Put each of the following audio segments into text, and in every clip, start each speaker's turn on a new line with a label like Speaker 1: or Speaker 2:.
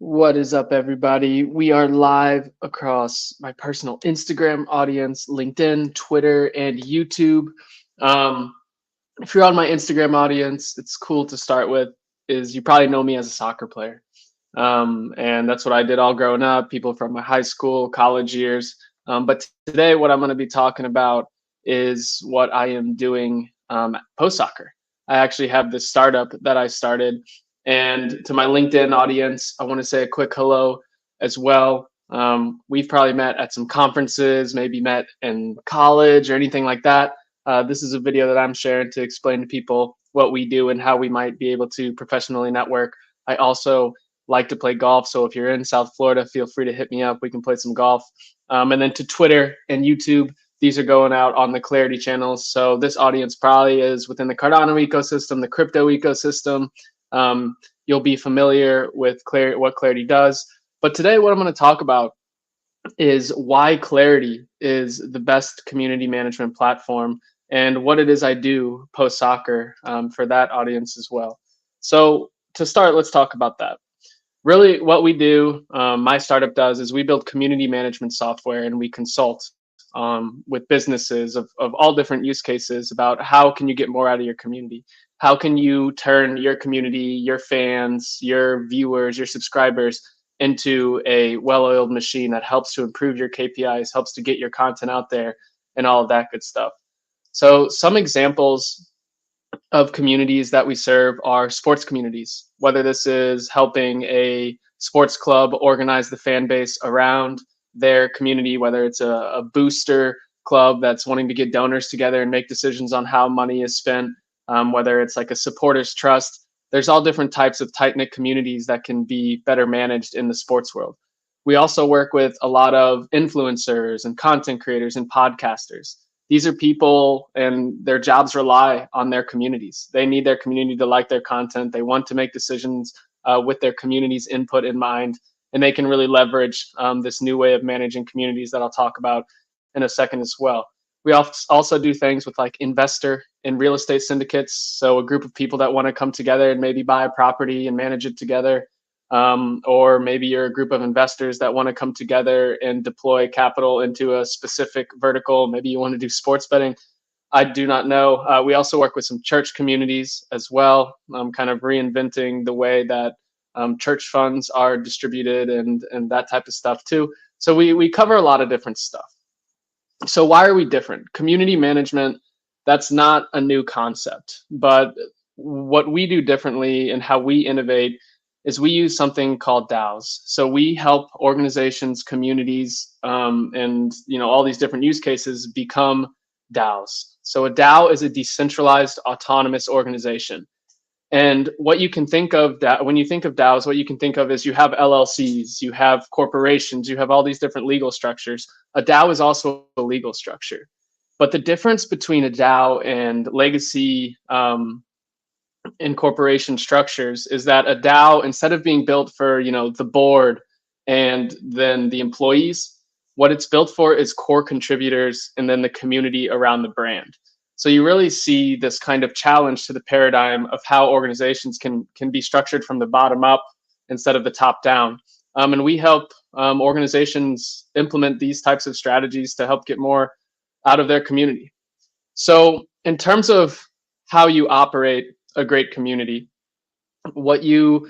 Speaker 1: What is up, everybody? We are live across my personal Instagram audience, LinkedIn, Twitter, and YouTube. Um, if you're on my Instagram audience, it's cool to start with is you probably know me as a soccer player. And that's what I did all growing up, people from my high school, college years. But today, what I'm going to be talking about is what I am doing post soccer. I actually have this startup that I started. And to my LinkedIn audience, I want to say a quick hello as well. We've probably met at some conferences, maybe met in college or anything like that. This is a video that I'm sharing to explain to people what we do and how we might be able to professionally network. I also like to play golf. So if you're in South Florida, feel free to hit me up. We can play some golf. And then to Twitter and YouTube, these are going out on the Clarity channels. So this audience probably is within the Cardano ecosystem, the crypto ecosystem. You'll be familiar with what Clarity does. But today, what I'm going to talk about is why Clarity is the best community management platform and what it is I do post soccer for that audience as well. So to start, let's talk about that. Really, what we do, my startup does, is we build community management software and we consult with businesses of all different use cases about how can you get more out of your community? How can you turn your community, your fans, your viewers, your subscribers into a well-oiled machine that helps to improve your KPIs, helps to get your content out there, and all of that good stuff. So some examples of communities that we serve are sports communities, whether this is helping a sports club organize the fan base around their community, whether it's a booster club that's wanting to get donors together and make decisions on how money is spent, whether it's like a supporters trust. There's all different types of tight knit communities that can be better managed in the sports world. We also work with a lot of influencers and content creators and podcasters. These are people and their jobs rely on their communities. They need their community to like their content. They want to make decisions with their community's input in mind, and they can really leverage this new way of managing communities that I'll talk about in a second as well. We also do things with like investor and real estate syndicates. So a group of people that want to come together and maybe buy a property and manage it together. Or maybe you're a group of investors that want to come together and deploy capital into a specific vertical. Maybe you want to do sports betting. I do not know. We also work with some church communities as well, kind of reinventing the way that church funds are distributed and that type of stuff too. So we cover a lot of different stuff. So why are we different? Community management, that's not a new concept, but what we do differently and how we innovate is we use something called DAOs. So we help organizations, communities, and all these different use cases become DAOs. So a DAO is a decentralized autonomous organization. And what you can think of that when you think of DAOs, what you can think of is you have LLCs, you have corporations, you have all these different legal structures. A DAO is also a legal structure. But the difference between a DAO and legacy incorporation structures is that a DAO, instead of being built for the board and then the employees, what it's built for is core contributors and then the community around the brand. So you really see this kind of challenge to the paradigm of how organizations can be structured from the bottom up instead of the top down. And we help organizations implement these types of strategies to help get more out of their community. So in terms of how you operate a great community, what you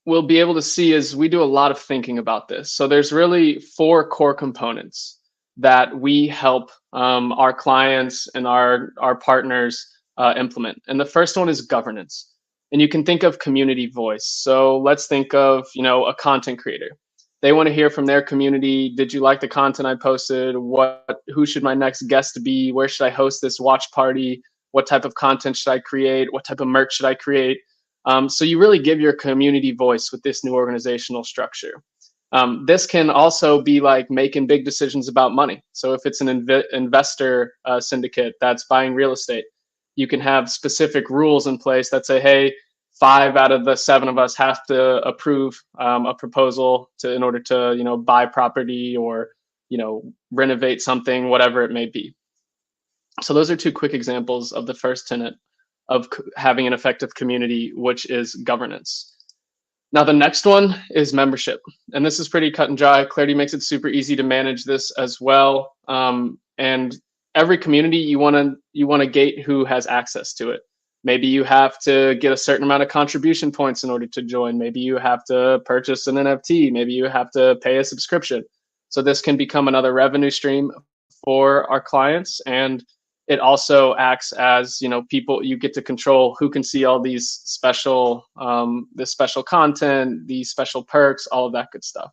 Speaker 1: will be able to see is we do a lot of thinking about this. So there's really 4 core components that we help our clients and our partners implement. And the first one is governance. And you can think of community voice. So let's think of a content creator. They want to hear from their community. Did you like the content I posted? Who should my next guest be? Where should I host this watch party? What type of content should I create? What type of merch should I create? So you really give your community voice with this new organizational structure. This can also be like making big decisions about money. So if it's an investor syndicate that's buying real estate, you can have specific rules in place that say, hey, 5 out of the 7 of us have to approve a proposal in order to buy property or renovate something, whatever it may be. So those are 2 quick examples of the first tenet of having an effective community, which is governance. Now, the next one is membership. And this is pretty cut and dry. Clarity makes it super easy to manage this as well. And every community, you want to gate who has access to it. Maybe you have to get a certain amount of contribution points in order to join. Maybe you have to purchase an NFT. Maybe you have to pay a subscription. So this can become another revenue stream for our clients. And it also acts as, people, you get to control who can see all these this special content, these special perks, all of that good stuff.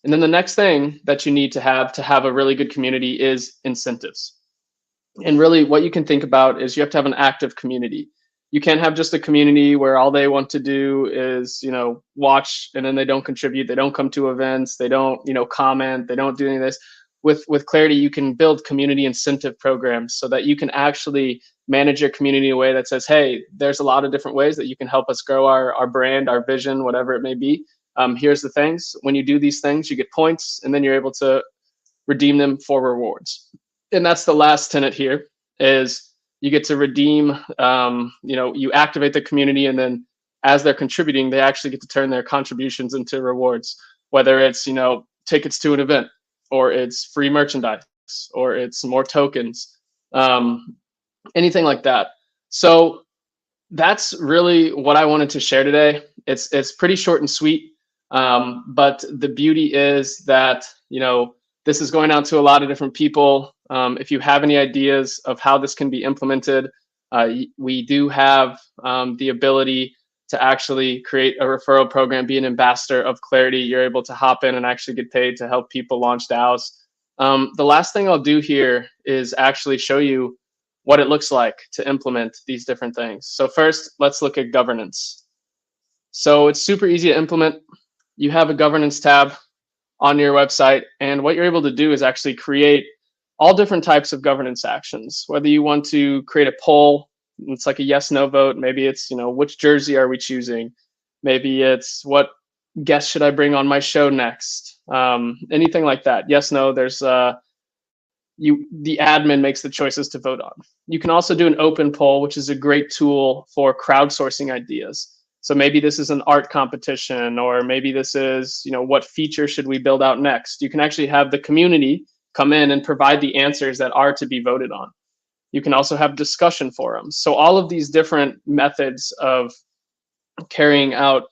Speaker 1: And then the next thing that you need to have a really good community is incentives. And really what you can think about is you have to have an active community. You can't have just a community where all they want to do is, watch, and then they don't contribute, they don't come to events, they don't, comment, they don't do any of this. With Clarity, you can build community incentive programs so that you can actually manage your community in a way that says, hey, there's a lot of different ways that you can help us grow our brand, our vision, whatever it may be. Here's the things. When you do these things, you get points, and then you're able to redeem them for rewards. And that's the last tenet here is you get to redeem, you activate the community, and then as they're contributing, they actually get to turn their contributions into rewards, whether it's, tickets to an event, or it's free merchandise, or it's more tokens, anything like that. So that's really what I wanted to share today. It's pretty short and sweet, but the beauty is that, this is going out to a lot of different people. If you have any ideas of how this can be implemented, we do have the ability to actually create a referral program, be an ambassador of Clarity. You're able to hop in and actually get paid to help people launch DAOs. The last thing I'll do here is actually show you what it looks like to implement these different things. So first, let's look at governance. So it's super easy to implement. You have a governance tab on your website, and what you're able to do is actually create all different types of governance actions. Whether you want to create a poll, it's like a yes no vote. Maybe it's, which jersey are we choosing? Maybe it's what guest should I bring on my show next? Anything like that. Yes, no, there's the admin makes the choices to vote on. You can also do an open poll, which is a great tool for crowdsourcing ideas. So maybe this is an art competition, or maybe this is, what feature should we build out next? You can actually have the community come in and provide the answers that are to be voted on. You can also have discussion forums. So all of these different methods of carrying out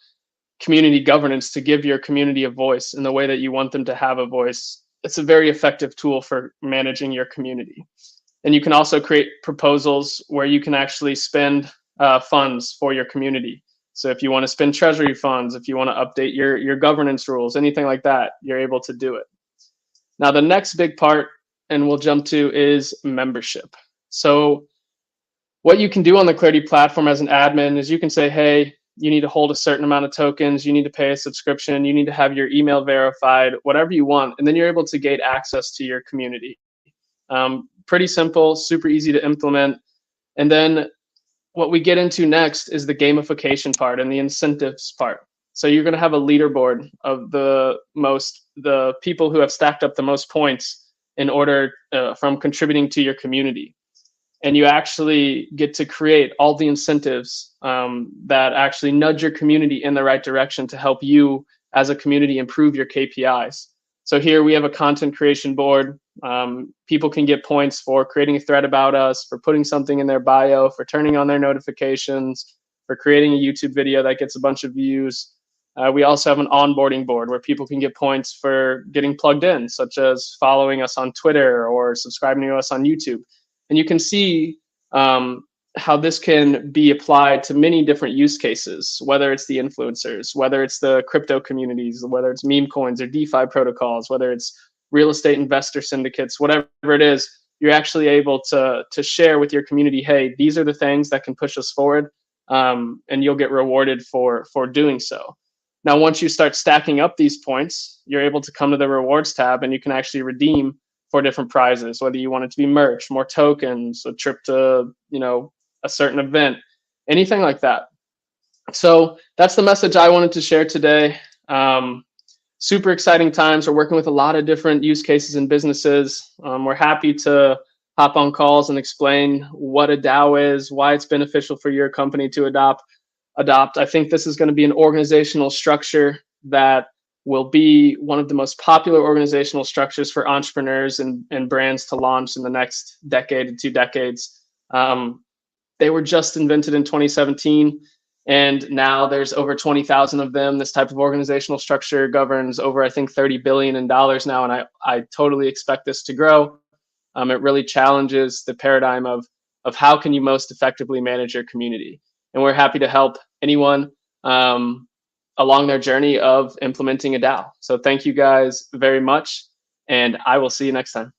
Speaker 1: community governance to give your community a voice in the way that you want them to have a voice, it's a very effective tool for managing your community. And you can also create proposals where you can actually spend funds for your community. So if you want to spend treasury funds, if you want to update your governance rules, anything like that, you're able to do it. Now, the next big part, and we'll jump to, is membership. So what you can do on the Clarity platform as an admin is you can say, hey, you need to hold a certain amount of tokens, you need to pay a subscription, you need to have your email verified, whatever you want, and then you're able to gate access to your community. Pretty simple, super easy to implement. And then what we get into next is the gamification part and the incentives part. So you're going to have a leaderboard of the people who have stacked up the most points in order from contributing to your community. And you actually get to create all the incentives that actually nudge your community in the right direction to help you as a community improve your KPIs. So here we have a content creation board. People can get points for creating a thread about us, for putting something in their bio, for turning on their notifications, for creating a YouTube video that gets a bunch of views. We also have an onboarding board where people can get points for getting plugged in, such as following us on Twitter or subscribing to us on YouTube. And you can see how this can be applied to many different use cases, whether it's the influencers, whether it's the crypto communities, whether it's meme coins or DeFi protocols, whether it's real estate investor syndicates, whatever it is, you're actually able to share with your community, hey, these are the things that can push us forward, and you'll get rewarded for doing so. Now, once you start stacking up these points, you're able to come to the rewards tab and you can actually redeem for different prizes, whether you want it to be merch, more tokens, a trip to, a certain event, anything like that. So that's the message I wanted to share today. Super exciting times. We're working with a lot of different use cases and businesses. We're happy to hop on calls and explain what a DAO is, why it's beneficial for your company to adopt. adopt. I think this is going to be an organizational structure that will be one of the most popular organizational structures for entrepreneurs and brands to launch in the next decade to 2 decades. They were just invented in 2017, and now there's over 20,000 of them. This type of organizational structure governs over, I think, $30 billion in dollars now, and I totally expect this to grow. It really challenges the paradigm of how can you most effectively manage your community, and we're happy to help anyone along their journey of implementing a DAO. So thank you guys very much, and I will see you next time.